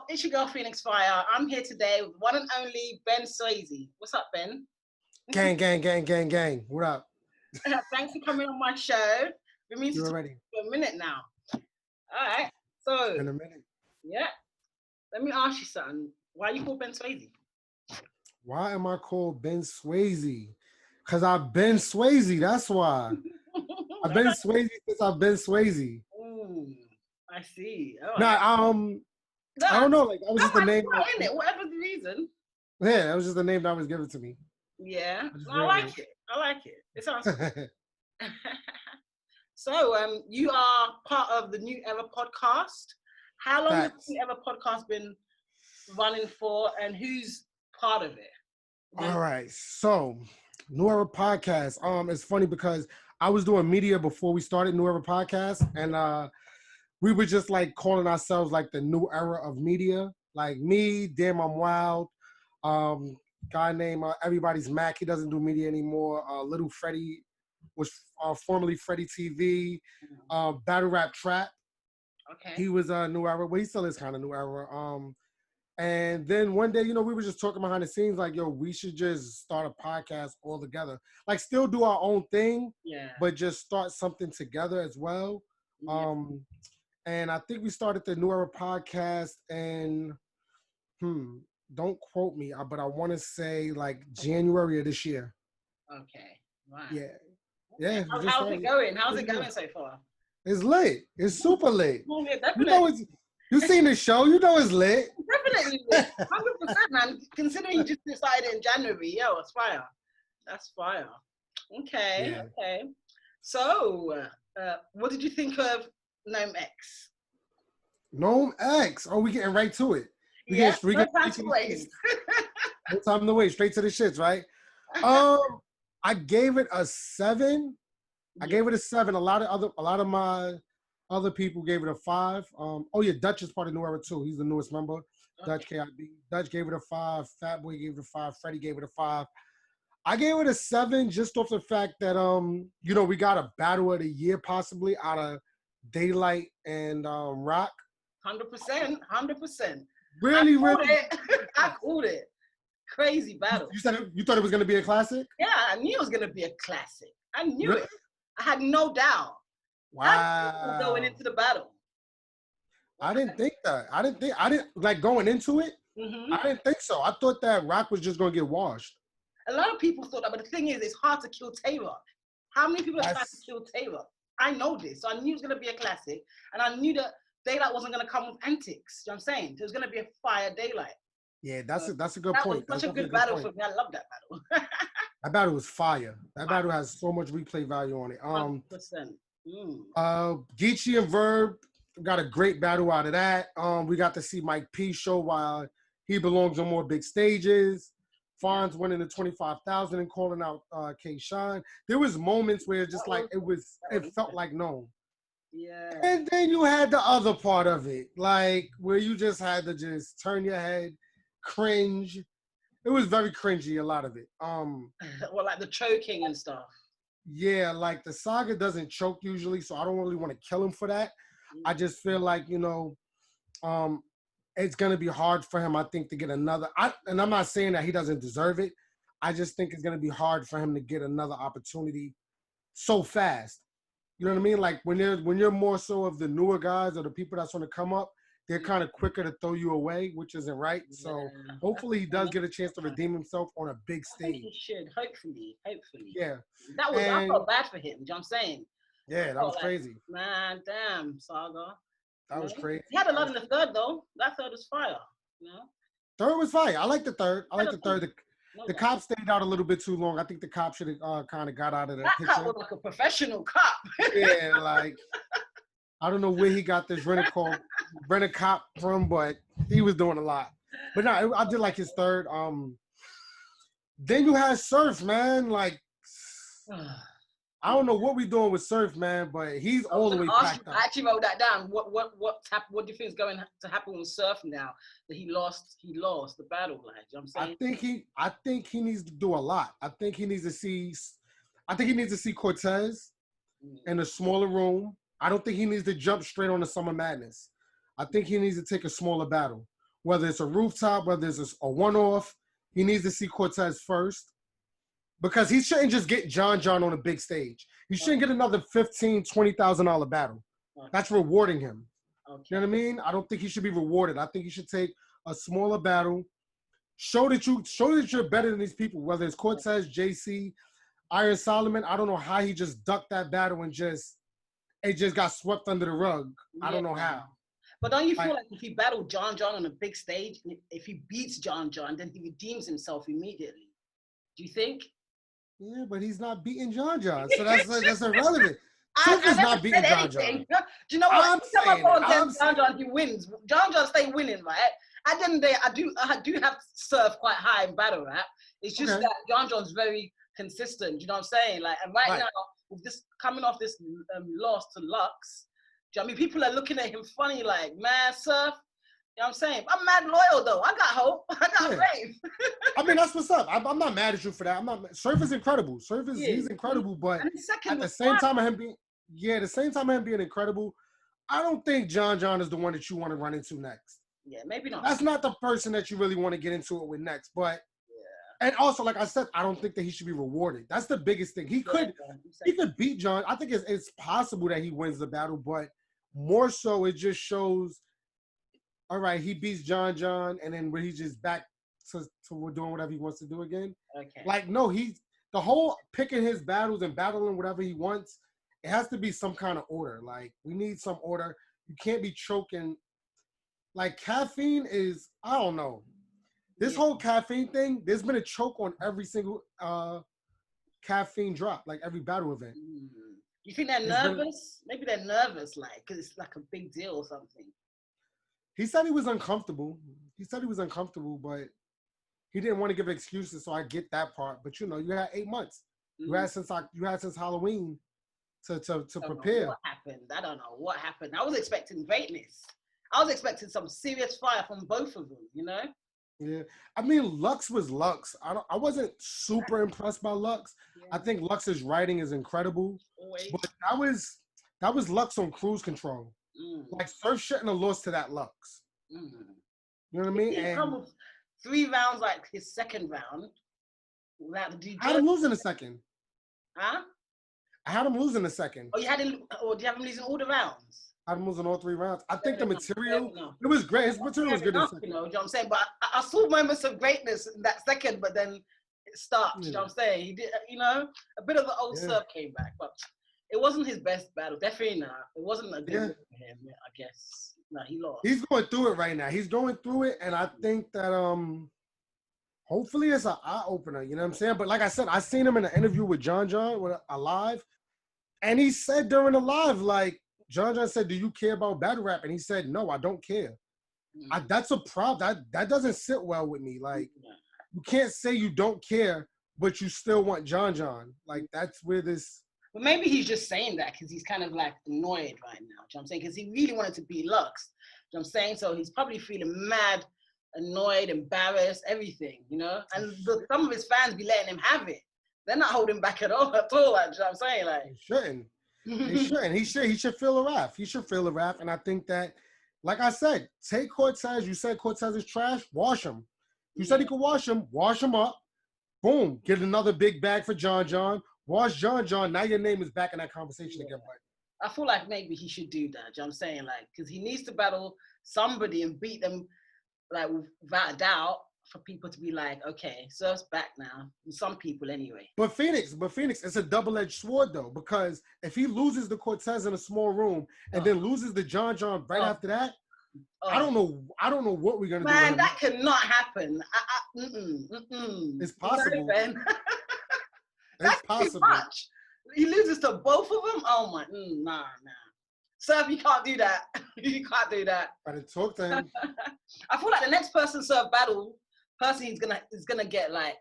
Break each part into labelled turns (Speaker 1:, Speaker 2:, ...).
Speaker 1: it's your girl pheonixxfire. I'm here today with one and only Ben Swayze. What's up, Ben?
Speaker 2: Gang, gang, gang, gang, gang. What up?
Speaker 1: Thanks for coming on my show. We've been
Speaker 2: You
Speaker 1: to
Speaker 2: ready?
Speaker 1: for a minute now. All right.
Speaker 2: It's
Speaker 1: So,
Speaker 2: been a minute.
Speaker 1: yeah, let me ask you something. Why you call Ben Swayze?
Speaker 2: Why am I called Ben Swayze? Because I've been Swayze. That's why. I've been Swayze since I've been Swayze.
Speaker 1: Ooh, I see. All right.
Speaker 2: Nah,
Speaker 1: No,
Speaker 2: I don't know. Like that was just the name.
Speaker 1: Whatever the reason.
Speaker 2: Yeah, that was just the name that was given to me.
Speaker 1: Yeah, I like it. I like it. It sounds good. So, you are part of the New Era podcast. How long has the New Era podcast been running for, and who's part of it?
Speaker 2: All right, so New Era podcast. It's funny because I was doing media before we started New Era podcast, and we were just like calling ourselves like the new era of media. Like me, Damn I'm Wild, guy named Everybody's Mac. He doesn't do media anymore. Little Freddie was formerly Freddie TV. Battle Rap Trap.
Speaker 1: Okay.
Speaker 2: He was New Era. Well, he still is kind of New Era. And then one day, we were just talking behind the scenes, like, yo, we should just start a podcast all together. Like, still do our own thing, but just start something together as well. Yeah. And I think we started the New Era podcast and, don't quote me, but I want to say like January of this year.
Speaker 1: Okay. Wow.
Speaker 2: Yeah. Yeah.
Speaker 1: How's it going? How's it going so far?
Speaker 2: It's lit. It's super lit.
Speaker 1: Oh, yeah, definitely.
Speaker 2: You seen the show, it's lit.
Speaker 1: Definitely lit. 100%, man. Considering you just decided in January, it's fire. That's fire. Okay, yeah. Okay. So, what did you think of Gnome X?
Speaker 2: Gnome X. Oh, we getting right to it.
Speaker 1: No time to waste.
Speaker 2: No time to waste. Straight to the shits, right? I gave it a 7. I gave it a 7. A lot of my other people gave it a 5. Dutch is part of New Era too. He's the newest member. Okay. Dutch KIB. Dutch gave it a 5. Fat Boy gave it a 5. Freddie gave it a 5. I gave it a 7 just off the fact that we got a battle of the year possibly out of Daylight and Rock.
Speaker 1: 100%.
Speaker 2: Really.
Speaker 1: I called it. Crazy battle.
Speaker 2: You thought it was gonna be a classic?
Speaker 1: Yeah, I knew it was gonna be a classic. I knew it. I had no doubt.
Speaker 2: Wow.
Speaker 1: Going into the battle.
Speaker 2: I didn't think that. I didn't like going into it. Mm-hmm. I didn't think so. I thought that Rock was just gonna get washed.
Speaker 1: A lot of people thought that, but the thing is, it's hard to kill Taylor. How many people have tried to kill Taylor? I know this, so I knew it was gonna be a classic, and I knew that Daylight wasn't gonna come with antics. You know what I'm saying? It was gonna be a fire Daylight.
Speaker 2: Yeah, that's a good point.
Speaker 1: That was such a good battle for me. I love that battle.
Speaker 2: That battle was fire. That battle has so much replay value on it.
Speaker 1: 100%.
Speaker 2: Geechee and Verb got a great battle out of that. We got to see Mike P show while he belongs on more big stages. Fonz winning the 25,000 and calling out K Shine. There was moments where just like it felt like Gnome.
Speaker 1: Yeah.
Speaker 2: And then you had the other part of it, like where you just had to just turn your head, cringe. It was very cringy, a lot of it.
Speaker 1: Well, like the choking and stuff.
Speaker 2: Yeah, like the Saga doesn't choke usually, so I don't really want to kill him for that. I just feel like, it's going to be hard for him, I think, to get another. And I'm not saying that he doesn't deserve it. I just think it's going to be hard for him to get another opportunity so fast. You know what I mean? Like when you're more so of the newer guys or the people that's going to come up, they're kind of quicker to throw you away, which isn't right. So hopefully he does get a chance to redeem himself on a big stage.
Speaker 1: I think he should, hopefully.
Speaker 2: Yeah.
Speaker 1: I felt bad for him, you know what I'm saying?
Speaker 2: Yeah, that was crazy.
Speaker 1: Man, damn, Saga.
Speaker 2: That was crazy.
Speaker 1: He had a lot in the third, though. That third was fire,
Speaker 2: Third was fire. I like the third. The cop stayed out a little bit too long. I think the cop should have kind of got out of the picture.
Speaker 1: That cop was like a professional cop.
Speaker 2: Yeah, like, I don't know where he got this rent-a-cop from, but he was doing a lot. But no, I did like his third. Then you had Surf, man. Like, I don't know what we doing with Surf, man, but he's all the way packed up.
Speaker 1: I actually wrote that down. What do you think is going to happen with Surf now that he lost the battle? Like, you know what I'm saying?
Speaker 2: I think he needs to do a lot. I think he needs to see Cortez in a smaller room. I don't think he needs to jump straight on the Summer Madness. I think he needs to take a smaller battle. whether it's a rooftop, whether it's a one-off. He needs to see Cortez first because he shouldn't just get John on a big stage. He shouldn't get another $15,000, $20,000 battle. That's rewarding him.
Speaker 1: Okay.
Speaker 2: You know what I mean? I don't think he should be rewarded. I think he should take a smaller battle. Show that you're better than these people, whether it's Cortez, JC, Iron Solomon. I don't know how he just ducked that battle and it just got swept under the rug. I don't know how.
Speaker 1: But don't you feel like if he battled John on a big stage, if he beats John, then he redeems himself immediately? Do you think?
Speaker 2: Yeah, but he's not beating John, so that's irrelevant. Surfer's not beating John.
Speaker 1: Do you know what? John, he wins. John stay winning, right? At the end of the day, I do have Surf quite high in battle rap. It's just that John's very consistent. You know what I'm saying? Like, and right now, with this coming off this loss to Lux, do you know what I mean? People are looking at him funny, like, man, Surf. You know what I'm saying? I'm mad loyal though. I got hope. I got faith.
Speaker 2: I mean, that's what's up. I'm not mad at you for that. Surf is incredible. He's incredible, but at the same time of him being incredible, I don't think John is the one that you want to run into next.
Speaker 1: Yeah, maybe not.
Speaker 2: That's not the person that you really want to get into it with next. But and also, like I said, I don't think that he should be rewarded. That's the biggest thing. He could beat John. I think it's possible that he wins the battle, but more so it just shows. All right, he beats John, and then when he's just back to doing whatever he wants to do again.
Speaker 1: Okay.
Speaker 2: Like, no, the whole picking his battles and battling whatever he wants, it has to be some kind of order. Like, we need some order. You can't be choking. Like, caffeine is, I don't know. This whole caffeine thing, there's been a choke on every single caffeine drop, like every battle event.
Speaker 1: You think they're nervous? Maybe they're nervous, like, because it's like a big deal or something.
Speaker 2: He said he was uncomfortable, but he didn't want to give excuses, so I get that part. But, you know, you had 8 months. You had since Halloween to prepare.
Speaker 1: What happened? I don't know what happened. I was expecting greatness. I was expecting some serious fire from both of them, you know?
Speaker 2: Yeah. I mean, Lux was Lux. I wasn't super impressed by Lux. Yeah. I think Lux's writing is incredible. But that was Lux on cruise control. Like, Surf shouldn't have lost to that Lux. You know what I mean?
Speaker 1: He come with 3 rounds, like his second round.
Speaker 2: I had him losing the second.
Speaker 1: Huh?
Speaker 2: I had him losing the second.
Speaker 1: Oh, you had him, or do you have him losing all the rounds?
Speaker 2: I had him losing all 3 rounds. I think the material, it was great. His material was good.
Speaker 1: You know what I'm saying? But I saw moments of greatness in that second, but then it stopped. You know what I'm saying? He did, you know, a bit of the old Surf came back, but it wasn't his best battle. Definitely not. It wasn't a good one for him, I guess. No, he lost. He's
Speaker 2: going through it right now. He's going through it, and I think that hopefully it's an eye opener. You know what I'm saying? But like I said, I seen him in an interview with John with a live, and he said during the live, like, John said, "Do you care about battle rap?" And he said, "No, I don't care." That's a problem. That doesn't sit well with me. Like, you can't say you don't care, but you still want John. Like, that's where this.
Speaker 1: But maybe he's just saying that because he's kind of like annoyed right now. You know what I'm saying? Because he really wanted to beat Lux. You know what I'm saying? So he's probably feeling mad, annoyed, embarrassed, everything, you know? And some of his fans be letting him have it. They're not holding back at all. Like, you know what I'm saying? Like,
Speaker 2: he shouldn't. He should feel the wrath. He should feel the wrath. And I think that, like I said, take Cortez. You said Cortez is trash. Wash him. You said he could wash him. Wash him up. Boom. Get another big bag for John. Wash John. Now your name is back in that conversation again. But
Speaker 1: I feel like maybe he should do that. You know what I'm saying? Like, because he needs to battle somebody and beat them, like, without a doubt, for people to be like, okay, Surf's back now. And some people anyway.
Speaker 2: But Phoenix, it's a double-edged sword though, because if he loses the Cortez in a small room and then loses the John right after that, I don't know what we're gonna do.
Speaker 1: Man, that cannot happen.
Speaker 2: It's possible.
Speaker 1: That's possible. Too much. He loses to both of them. Oh my, nah. Surf, you can't do that. You can't do that.
Speaker 2: I didn't talk to him.
Speaker 1: I feel like the next person Surf battle, he's gonna get like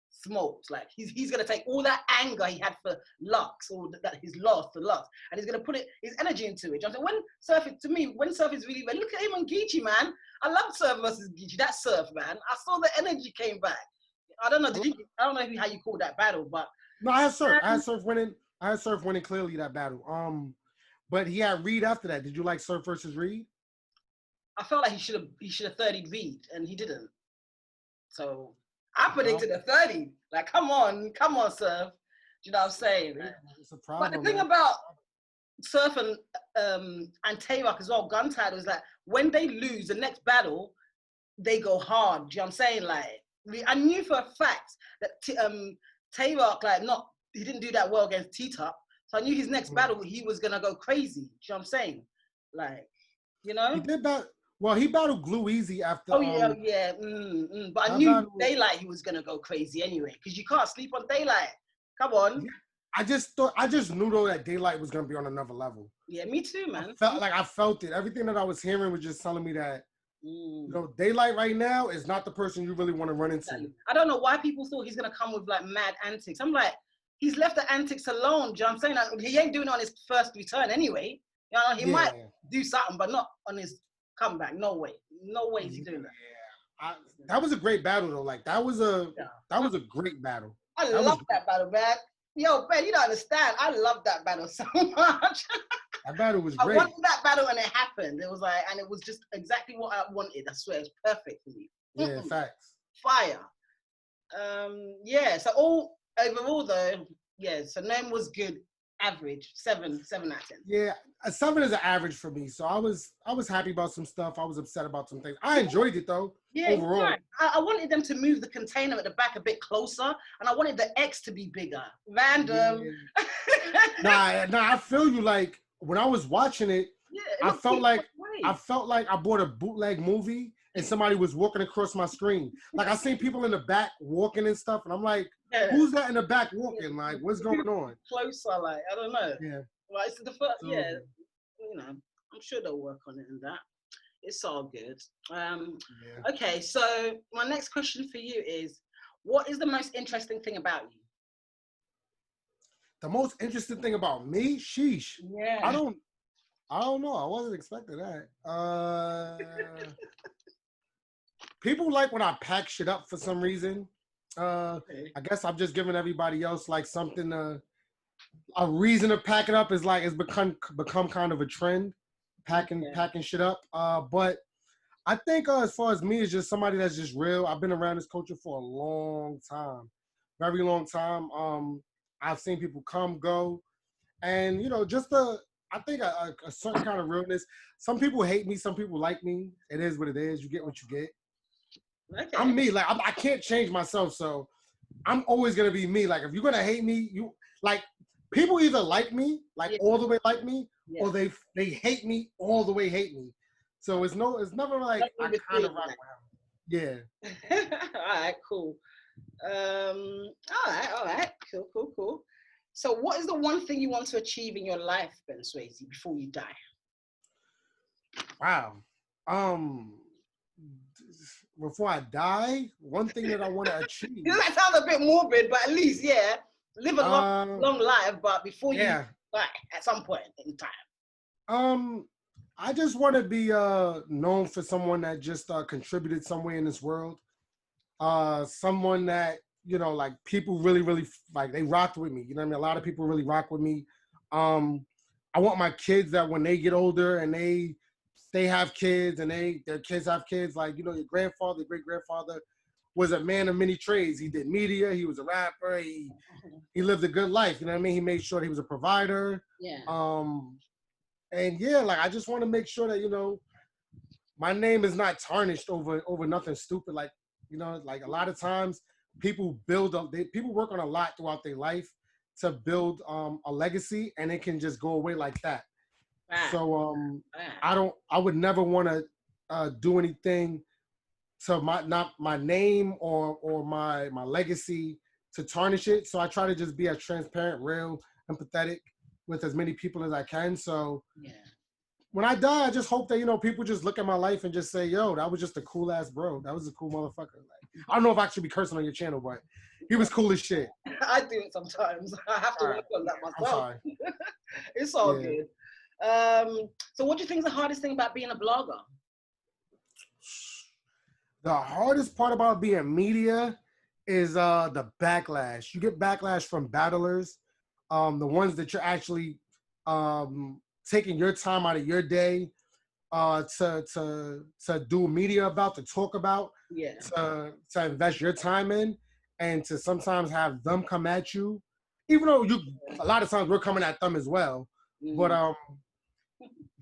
Speaker 1: smoked. Like he's gonna take all that anger he had for Lux or that he's lost to Lux, and he's gonna put his energy into it. You know what I'm saying? When Surf is really bad, look at him and Geechee, man. I love Surf versus Geechee. That Surf, man. I saw the energy came back. I don't know. I don't know how you call that battle, but
Speaker 2: no, I had Surf winning. I had Surf winning clearly that battle. But he had Reed after that. Did you like Surf versus Reed?
Speaker 1: I felt like he should have 30 beat, and he didn't. So I predicted a 30. Like, come on, Surf. Do you know what I'm saying?
Speaker 2: It's a problem.
Speaker 1: But the thing about Surf and Tay-Rock as well, Gun Title, is that when they lose the next battle, they go hard. Do you know what I'm saying? Like, I knew for a fact that Tay-Rock, like, he didn't do that well against T-Top. So I knew his next battle, he was gonna go crazy. Do you know what I'm saying? Like, you know?
Speaker 2: He did that. Well, he battled Glue Easy after.
Speaker 1: Oh yeah. But I knew Daylight he was gonna go crazy anyway, because you can't sleep on Daylight. Come on.
Speaker 2: Yeah. I just knew though that Daylight was gonna be on another level.
Speaker 1: Yeah, me too, man.
Speaker 2: I felt it. Everything that I was hearing was just telling me that you know, Daylight right now is not the person you really want to run into.
Speaker 1: I don't know why people thought he's gonna come with like mad antics. I'm like, he's left the antics alone. Do you know what I'm saying? Like, he ain't doing it on his first return anyway. You know, he might do something, but not on his comeback. No way is he doing that.
Speaker 2: Yeah. That was a great battle though. Like that was a great battle.
Speaker 1: I love that battle, man. Yo, Ben, you don't understand. I love that battle so much.
Speaker 2: That battle was great.
Speaker 1: I wanted that battle and it happened. It was like, and it was just exactly what I wanted. I swear, it's perfect for me.
Speaker 2: Yeah, facts.
Speaker 1: Fire. Yeah. So overall though, yeah. So Gnome was good. Average 7 out of 10.
Speaker 2: Yeah, a 7 is an average for me. So I was happy about some stuff. I was upset about some things. I enjoyed it though.
Speaker 1: Yeah,
Speaker 2: overall.
Speaker 1: Right. I wanted them to move the container at the back a bit closer, and I wanted the X to be bigger. Random.
Speaker 2: Yeah. Nah, I feel you. Like when I was watching it, I felt like I bought a bootleg movie and somebody was walking across my screen. Like I seen people in the back walking and stuff, and I'm like, who's that in the back walking? Like, what's going on?
Speaker 1: Closer, like, I don't know.
Speaker 2: Yeah.
Speaker 1: Well, it's the first, you know, I'm sure they'll work on it and that. It's all good. Okay, so my next question for you is, what is the most interesting thing about you?
Speaker 2: The most interesting thing about me? Sheesh.
Speaker 1: Yeah.
Speaker 2: I don't know. I wasn't expecting that. People like when I pack shit up for some reason. I guess I'm just giving everybody else like something a reason to pack it up is like it's become kind of a trend, packing shit up. But I think as far as me, it's just somebody that's just real. I've been around this culture for a long time, very long time. I've seen people come, go, and you know, just I think a certain kind of realness. Some people hate me, some people like me. It is what it is. You get what you get. Okay. I'm me. Like I can't change myself, so I'm always gonna be me. Like if you're gonna hate me, you like people either like me, like all the way like me, or they hate me all the way hate me. So it's never like I kind of rock with them. Yeah.
Speaker 1: All right, cool. All right, cool. So what is the one thing you want to achieve in your life, Ben Swayze, before you die?
Speaker 2: Wow. Before I die, one thing that I want to achieve.
Speaker 1: That sounds a bit morbid, but at least, live a long life, but before you die, at some point in time.
Speaker 2: I just want to be known for someone that just contributed some way in this world. Someone that, you know, like people really, really like they rocked with me. You know what I mean? A lot of people really rock with me. I want my kids that when they get older and they have kids and their kids have kids, like, you know, your grandfather, great grandfather was a man of many trades. He did media, he was a rapper, he lived a good life, you know what I mean? He made sure he was a provider.
Speaker 1: Yeah.
Speaker 2: And yeah, like I just want to make sure that, you know, my name is not tarnished over nothing stupid. Like, you know, like a lot of times people people work on a lot throughout their life to build a legacy, and it can just go away like that. Right. So I would never want to do anything to my name or my legacy to tarnish it. So I try to just be as transparent, real, empathetic with as many people as I can. So when I die, I just hope that, you know, people just look at my life and just say, yo, that was just a cool ass bro. That was a cool motherfucker. Like, I don't know if I should be cursing on your channel, but he was cool as shit.
Speaker 1: I do it sometimes. I have to work on that myself. I'm sorry. It's all good. So what do you think is the hardest thing about being a blogger?
Speaker 2: The hardest part about being media is the backlash. You get backlash from battlers, the ones that you're actually taking your time out of your day to do media about, to talk about, to invest your time in, and to sometimes have them come at you, even though a lot of times we're coming at them as well. But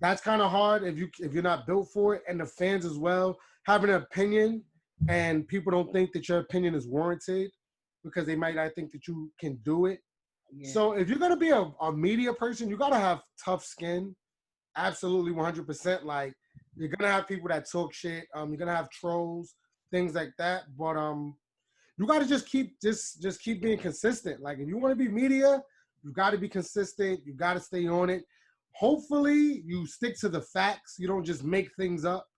Speaker 2: that's kind of hard if you're not built for it, and the fans as well having an opinion, and people don't think that your opinion is warranted because they might not think that you can do it. Yeah. So if you're gonna be a media person, you gotta have tough skin. Absolutely, 100%. Like, you're gonna have people that talk shit. You're gonna have trolls, things like that. But you gotta just keep being consistent. Like, if you want to be media, you gotta be consistent. You gotta stay on it. Hopefully, you stick to the facts. You don't just make things up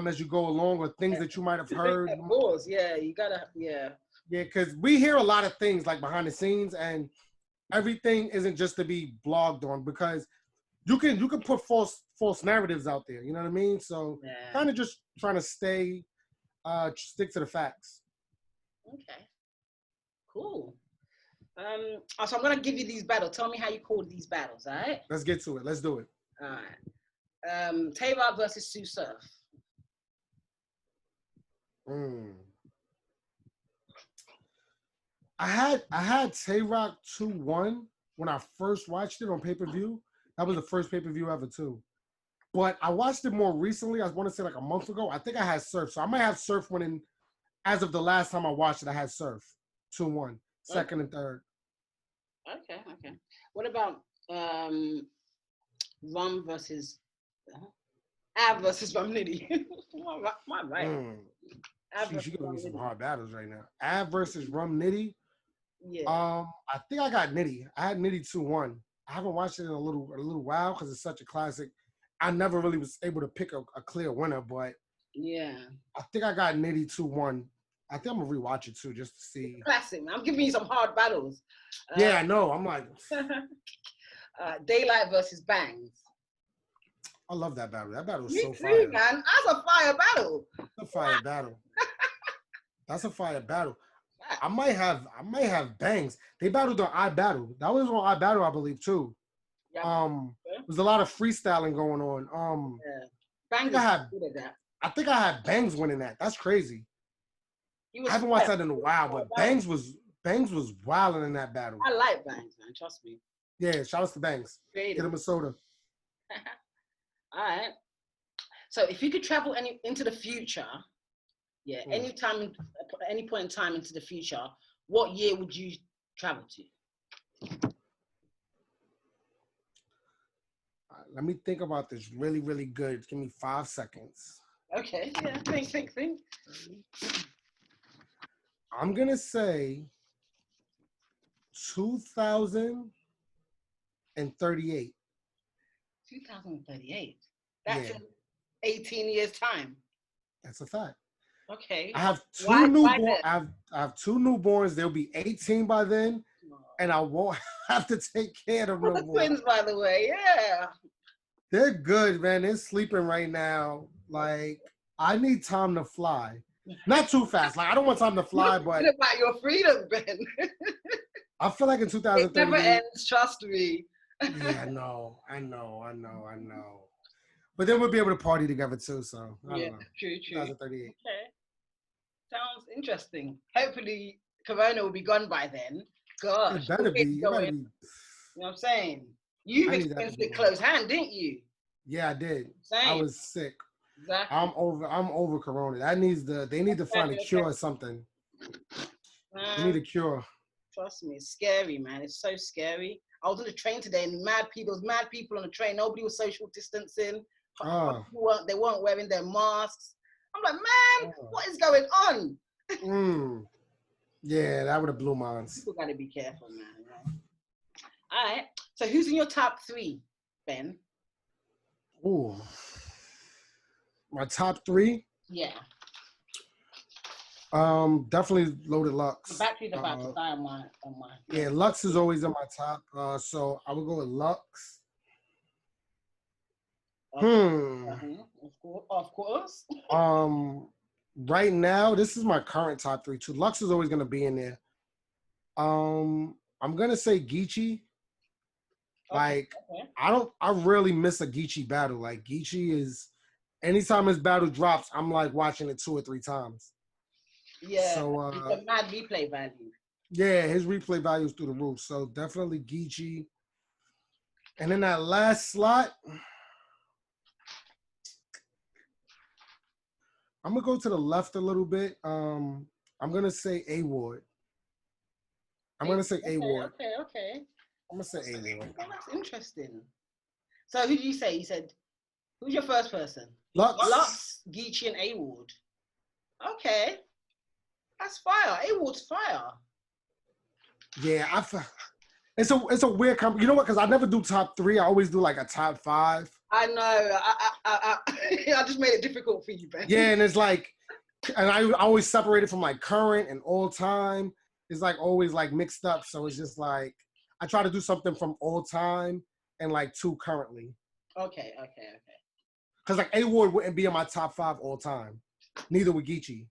Speaker 2: as you go along, or things that you might have heard.
Speaker 1: Of course, yeah, you gotta, yeah.
Speaker 2: Yeah, because we hear a lot of things like behind the scenes, and everything isn't just to be blogged on, because you can put false narratives out there. You know what I mean? So kind of just trying to stick to the facts.
Speaker 1: Okay, cool. So I'm gonna give you these battles. Tell me how you call these battles. All right?
Speaker 2: Let's get to it. Let's do it.
Speaker 1: All right. Tay-Rock versus Sue Surf.
Speaker 2: I had Tay-Rock 2-1 when I first watched it on pay-per-view. That was the first pay-per-view ever too. But I watched it more recently. I want to say like a month ago. I think I had Surf. So I might have Surf winning. As of the last time I watched it, I had Surf 2-1, second and third.
Speaker 1: Okay. What about Rum versus Av versus Rum Nitty? My right.
Speaker 2: She gonna be some hard battles right now. Av versus Rum Nitty.
Speaker 1: Yeah.
Speaker 2: I think I got Nitty. I had Nitty 2-1. I haven't watched it in a little while because it's such a classic. I never really was able to pick a clear winner, but
Speaker 1: yeah,
Speaker 2: I think I got Nitty 2-1. I think I'm gonna rewatch it too, just to see.
Speaker 1: Classic, man. I'm giving you some hard battles.
Speaker 2: Yeah, I know. I'm like
Speaker 1: Daylight versus Bangs.
Speaker 2: I love that battle. That battle was so
Speaker 1: fire.
Speaker 2: fire,
Speaker 1: man. That's a fire battle.
Speaker 2: That's a fire battle. That's a fire battle. I might have Bangs. They battled on iBattle. That was on iBattle, I believe, too. Yeah. There's a lot of freestyling going on.
Speaker 1: Bangs
Speaker 2: I think I had Bangs winning that. That's crazy. I haven't watched that in a while, but Bangs was wilding in that battle.
Speaker 1: I like Bangs, man. Trust me.
Speaker 2: Yeah, shout out to Bangs.
Speaker 1: Creative.
Speaker 2: Get him a soda.
Speaker 1: All right. So if you could travel into the future, any point in time into the future, what year would you travel to?
Speaker 2: Let me think about this really, really good. Give me 5 seconds.
Speaker 1: Okay. Yeah. Think.
Speaker 2: I'm gonna say 2038.
Speaker 1: 2038. That's in 18 years time.
Speaker 2: That's a fact.
Speaker 1: Okay.
Speaker 2: I have two newborns. I have two newborns. They'll be 18 by then, and I won't have to take care of them no more.
Speaker 1: Twins, by the way. Yeah.
Speaker 2: They're good, man. They're sleeping right now. Like, I need time to fly. Not too fast. Like, I don't want time to fly, but
Speaker 1: about your freedom, Ben.
Speaker 2: I feel like in 2038.
Speaker 1: It never ends. Trust me.
Speaker 2: Yeah, I know. But then we'll be able to party together too. So I don't know.
Speaker 1: True.
Speaker 2: 2038.
Speaker 1: Okay. Sounds interesting. Hopefully, Corona will be gone by then. Gosh.
Speaker 2: It better be.
Speaker 1: You know what I'm saying? You experienced it close hand, didn't you?
Speaker 2: Yeah, I did. Same. I was sick.
Speaker 1: Exactly.
Speaker 2: I'm over Corona. They need to find a cure or something. They need a cure.
Speaker 1: Trust me, it's scary, man. It's so scary. I was on the train today and there was mad people on the train. Nobody was social distancing. They weren't wearing their masks. I'm like, man, what is going on?
Speaker 2: Yeah, that would have blew mine.
Speaker 1: People got to be careful, man. Right? All right. So who's in your top 3, Ben?
Speaker 2: Ooh. My top 3?
Speaker 1: Yeah.
Speaker 2: Definitely Loaded Lux.
Speaker 1: Battery's about to die on my.
Speaker 2: Yeah, Lux is always in my top. So I would go with Lux.
Speaker 1: Of course.
Speaker 2: Right now, this is my current top 3 too. Lux is always gonna be in there. I'm gonna say Geechee. Like, I really miss a Geechee battle. Like, Geechee is, anytime his battle drops, I'm like watching it 2 or 3 times.
Speaker 1: Yeah, so, it's a mad replay value.
Speaker 2: Yeah, his replay value is through the roof. So definitely Geechee. And in that last slot, I'm gonna go to the left a little bit. I'm gonna say A-Ward. I'm gonna say A-Ward.
Speaker 1: Okay.
Speaker 2: I'm gonna say A-Ward.
Speaker 1: Oh, that's interesting. So who did you say? You said, who's your first person?
Speaker 2: Lux,
Speaker 1: Geechee, and A-Ward. Okay. That's fire. A-Ward's fire.
Speaker 2: Yeah, it's a weird you know what? Because I never do top 3. I always do like a top 5.
Speaker 1: I know. I just made it difficult for you, Ben.
Speaker 2: Yeah, and it's like, and I always separate it from like current and all time. It's like always like mixed up. So it's just like I try to do something from all time and like 2 currently.
Speaker 1: Okay.
Speaker 2: Because like A-Ward wouldn't be in my top 5 all time. Neither would Geechee.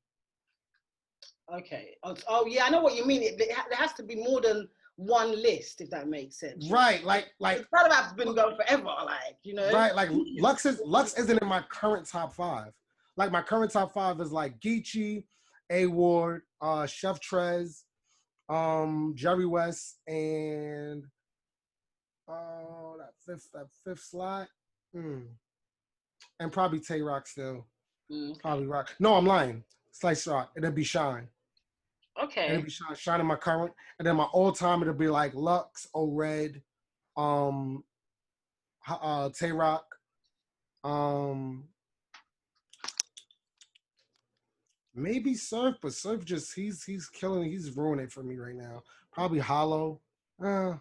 Speaker 1: Okay. Oh yeah, I know what you mean. There has to be more than one list, if that makes sense.
Speaker 2: Right, like
Speaker 1: battlerap's been going forever, like, you know.
Speaker 2: Right, like Lux isn't in my current top 5. Like my current top 5 is like Geechee, A-Ward, Chef Trez, Jerry West, and that fifth slot, and probably Tay Rock still.
Speaker 1: Okay.
Speaker 2: Probably Rock. No, I'm lying. Slice Rock. It'll be Shine.
Speaker 1: Okay.
Speaker 2: It'll be Shine in my current, and then my all time it'll be like Lux, O-Red, Tay Rock, maybe Surf, but Surf just he's killing, he's ruining it for me right now. Probably Hollow. Yeah.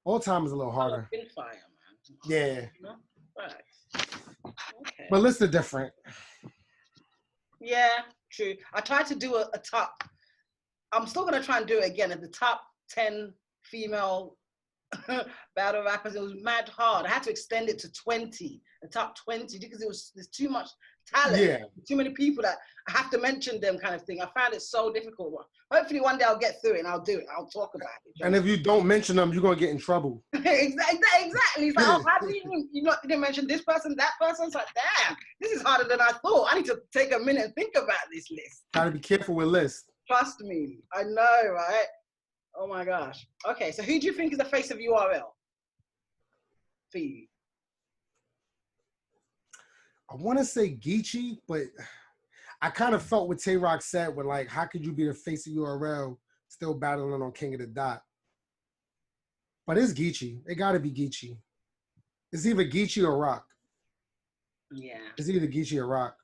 Speaker 2: All time is a little harder.
Speaker 1: Been fire, man.
Speaker 2: Yeah.
Speaker 1: You know? Right. Okay.
Speaker 2: But lists are different.
Speaker 1: Yeah, true. I tried to do a top. I'm still gonna try and do it again at the top 10 female battle rappers. It was mad hard. I had to extend it to 20, the top 20, because there's too much talent.
Speaker 2: Yeah.
Speaker 1: Too many people that I have to mention them, kind of thing. I found it so difficult. Hopefully one day I'll get through it and I'll do it. I'll talk about it.
Speaker 2: And if you don't mention them, you're gonna get in trouble.
Speaker 1: Exactly. It's like, oh, how do you didn't mention this person, that person? It's like, damn, this is harder than I thought. I need to take a minute and think about this list.
Speaker 2: Gotta be careful with lists.
Speaker 1: Trust me. I know, right? Oh my gosh. Okay, so who do you think is the face of URL for you?
Speaker 2: I want to say Geechee, but I kind of felt what Tay Rock said when, like, how could you be the face of URL still battling on King of the Dot? But it's Geechee. It got to be Geechee. It's either Geechee or Rock.
Speaker 1: Yeah.
Speaker 2: It's either Geechee or Rock.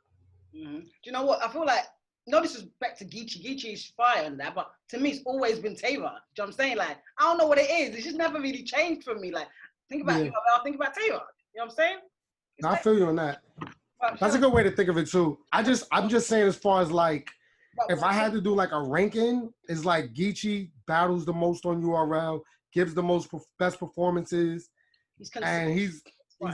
Speaker 1: Mm-hmm. Do you know what? I feel like, no disrespect to Geechee. Geechee is fire and that, but to me, it's always been Tay Rock. Do you know what I'm saying? Like, I don't know what it is. It's just never really changed for me. Like, think about URL, think about Tay Rock. You know what I'm saying?
Speaker 2: No, I feel you on that. That's a good way to think of it too. I'm just saying, as far as like, if I had to do like a ranking, it's like Geechee battles the most on URL, gives the most best performances, and he's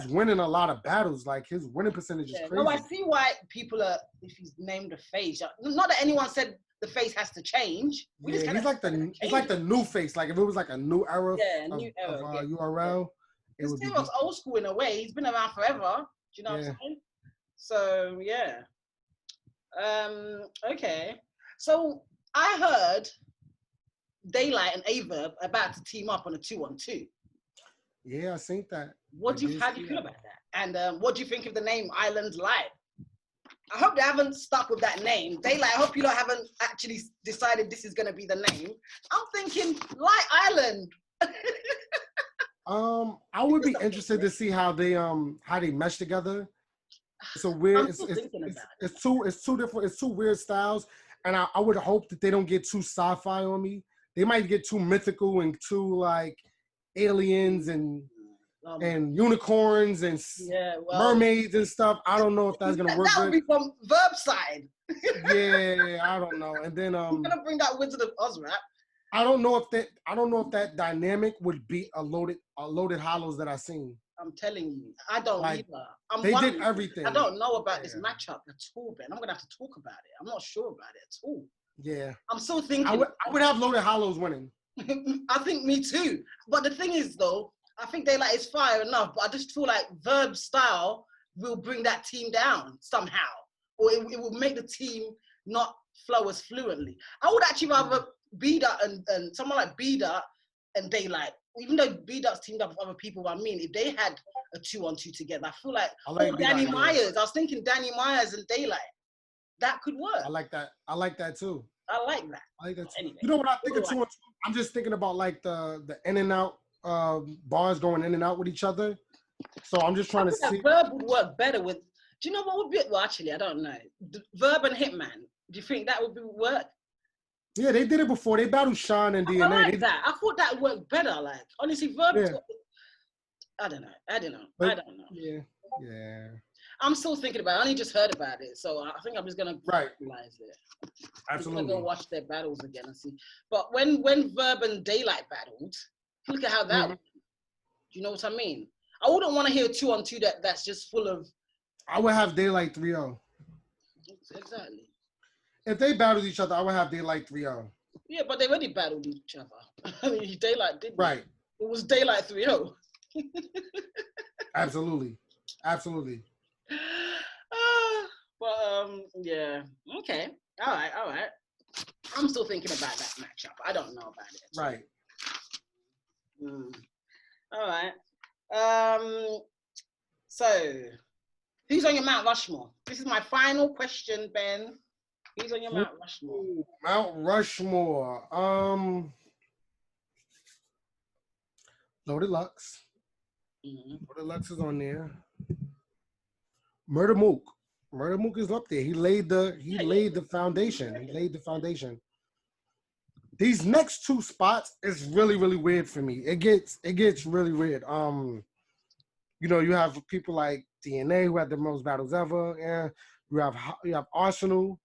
Speaker 2: winning a lot of battles. Like his winning percentage is crazy.
Speaker 1: No, I see why people are, if he's named a face. Not that anyone said the face has to change.
Speaker 2: He's like the new face. Like if it was like a new era of URL, it would be
Speaker 1: old school in a way. He's been around forever. Do you know what I'm saying? So yeah. Okay. So I heard Daylight and Averb about to team up on a 2-on-2.
Speaker 2: Yeah, I seen that.
Speaker 1: How do you feel about that? And what do you think of the name Island Live? I hope they haven't stuck with that name. Daylight, I hope you haven't actually decided this is going to be the name. I'm thinking Light Island.
Speaker 2: I would be interested to see how they mesh together. It's a weird. It's two different. It's two weird styles, and I would hope that they don't get too sci-fi on me. They might get too mythical and too like aliens and unicorns and mermaids and stuff. I don't know if that's gonna work. That would
Speaker 1: be from Verb side.
Speaker 2: Yeah, I don't know. And then
Speaker 1: I'm gonna bring that Wizard of Oz rap.
Speaker 2: I don't know if that dynamic would beat a loaded hollows that I've seen.
Speaker 1: I'm telling you, I don't either.
Speaker 2: They did everything.
Speaker 1: I don't know about this matchup at all, Ben. I'm gonna have to talk about it. I'm not sure about it at all.
Speaker 2: Yeah.
Speaker 1: I'm still thinking.
Speaker 2: I would have loaded hollows winning.
Speaker 1: I think me too. But the thing is, though, I think Daylight is fire enough, but I just feel like Verb's style will bring that team down somehow, or it will make the team not flow as fluently. I would actually rather B-Dot and someone like B-Dot and Daylight, even though B-Dot's teamed up with other people. I mean, if they had a 2-on-2 together, I feel like, Danny Myers. I was thinking Danny Myers and Daylight. That could work.
Speaker 2: I like that. I like that too.
Speaker 1: I like that.
Speaker 2: Anyway, you know what I think of 2-on-2? I'm just thinking about like the in and out bars going in and out with each other. So I'm just trying to see.
Speaker 1: Verb would work better with. Do you know what would be? Well, actually, I don't know. Verb and Hitman. Do you think that would work?
Speaker 2: Yeah, they did it before. They battled Sean and DNA.
Speaker 1: I like that. I thought that would work better. Like, honestly, Verb. Yeah. I don't know.
Speaker 2: Yeah.
Speaker 1: I'm still thinking about it. I only just heard about it, so I think I'm just gonna realize it.
Speaker 2: Absolutely.
Speaker 1: I'm gonna go watch their battles again and see. But when Verb and Daylight battled, look at how that went. Do you know what I mean? I wouldn't want to hear a 2-on-2 that's just full of.
Speaker 2: I would have Daylight 3-0.
Speaker 1: Exactly.
Speaker 2: If they battled each other, I would have Daylight 3-0.
Speaker 1: Yeah, but they already battled each other. I mean, Daylight did.
Speaker 2: Right.
Speaker 1: It was Daylight 3-0.
Speaker 2: Absolutely.
Speaker 1: Yeah. Okay. All right. I'm still thinking about that matchup. I don't know about it.
Speaker 2: Right.
Speaker 1: All right. So, who's on your Mount Rushmore? This is my final question, Ben. Who's on your Mount Rushmore?
Speaker 2: Mount Rushmore. Loaded Lux. Loaded Lux is on there. Murder Mook. Murder Mook is up there. He laid the foundation. He laid the foundation. These next two spots is really, really weird for me. It gets really weird. You know, you have people like DNA who had the most battles ever, and you have Arsenal,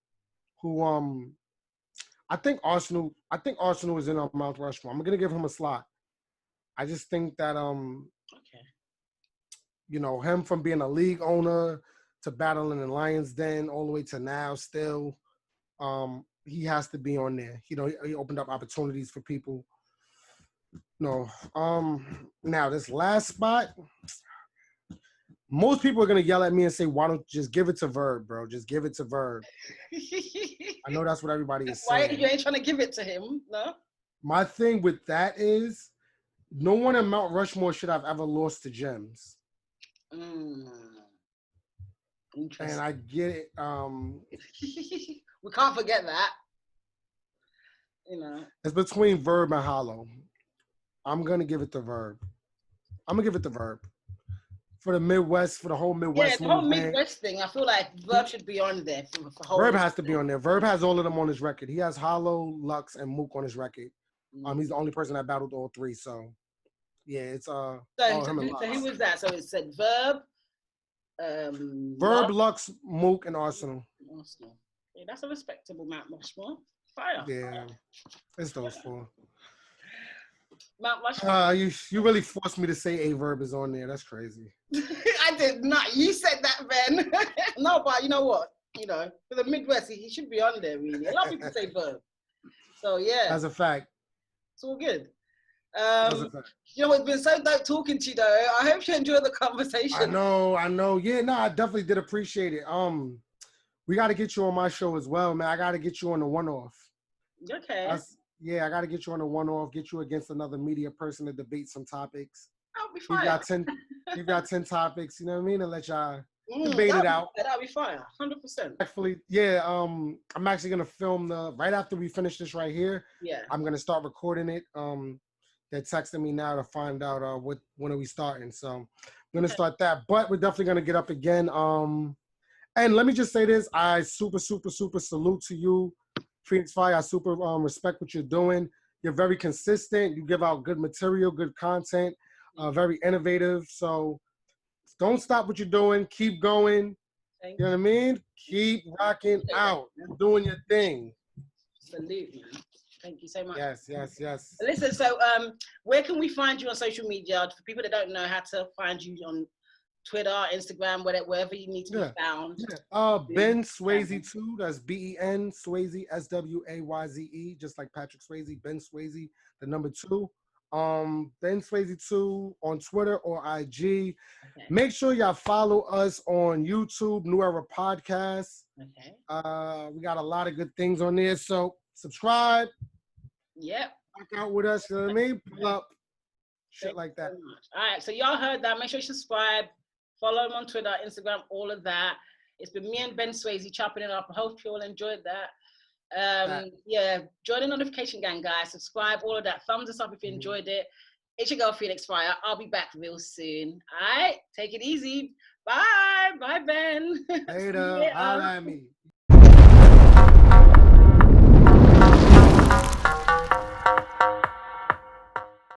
Speaker 2: who I think Arsenal is in Mount Rushmore. I'm gonna give him a slot. I just think that you know, him from being a league owner to battling in Lions Den all the way to now still, he has to be on there. You know, he opened up opportunities for people. No, now this last spot, most people are gonna yell at me and say, "Why don't you just give it to Verb, bro? Just give it to Verb." I know that's what everybody is saying.
Speaker 1: Why you ain't trying to give it to him? No.
Speaker 2: My thing with that is, no one in Mount Rushmore should have ever lost to Gems. And I get it.
Speaker 1: We can't forget that. You know,
Speaker 2: it's between Verb and Hollow. I'm gonna give it to Verb. For the Midwest, for the whole Midwest.
Speaker 1: Yeah, the whole Midwest thing. I feel like Verb should be on there for whole.
Speaker 2: Verb has to be on there. Verb has all of them on his record. He has Hollow, Lux, and Mook on his record. He's the only person that battled all three. So, yeah, it's
Speaker 1: So who was that? So it said Verb.
Speaker 2: Verb, Lux, Mook, and Arsenal.
Speaker 1: Yeah, that's a respectable Mount Rushmore. Fire.
Speaker 2: Yeah, it's those four.
Speaker 1: Mount Rushmore.
Speaker 2: You really forced me to say a Verb is on there. That's crazy.
Speaker 1: I did not. You said that, Ben. No, but you know what? You know, for the Midwest, he should be on there, really. A lot of people say Verb. So, yeah.
Speaker 2: That's a fact.
Speaker 1: It's all good. You know, it's been so dope talking to you, though. I hope you enjoyed the conversation.
Speaker 2: I know. Yeah, no, I definitely did appreciate it. We got to get you on my show as well, man. I got to get you on the one-off.
Speaker 1: Okay.
Speaker 2: I got to get you on the one-off, get you against another media person to debate some topics.
Speaker 1: I'll be fine.
Speaker 2: We've got 10 topics, you know what I mean? And let y'all debate it out.
Speaker 1: That'll be fine, 100%.
Speaker 2: Actually, yeah, I'm actually going to film right after we finish this right here.
Speaker 1: Yeah.
Speaker 2: I'm going to start recording it. They're texting me now to find out when are we starting. So I'm going to start that. But we're definitely going to get up again. And let me just say this. I super salute to you, pheonixxfire. I super respect what you're doing. You're very consistent. You give out good material, good content, very innovative. So don't stop what you're doing. Keep going. You know what I mean? Keep rocking out. You're doing your thing.
Speaker 1: Salute, man. Thank you so much.
Speaker 2: Yes.
Speaker 1: Listen, so where can we find you on social media? For people that don't know how to find you on Twitter, Instagram, wherever you need to be found.
Speaker 2: Yeah. Ben Swayze 2. That's BEN Swayze SWAYZE, just like Patrick Swayze. Ben Swayze, the number 2. Ben Swayze 2 on Twitter or IG.
Speaker 1: Okay.
Speaker 2: Make sure y'all follow us on YouTube, New Era Podcast.
Speaker 1: Okay.
Speaker 2: We got a lot of good things on there. So subscribe.
Speaker 1: Yep.
Speaker 2: Back out with us. You know what I mean? Pull up. Shit
Speaker 1: Thank
Speaker 2: like that.
Speaker 1: So much. All right. So y'all heard that. Make sure you subscribe. Follow him on Twitter, Instagram, all of that. It's been me and Ben Swayze chopping it up. I hope you all enjoyed that. Yeah, join the notification gang, guys. Subscribe, all of that. Thumbs us up if you enjoyed it. It's your girl, pheonixxfire. I'll be back real soon. All right, take it easy. Bye. Bye, Ben.
Speaker 2: Later. Holla at me.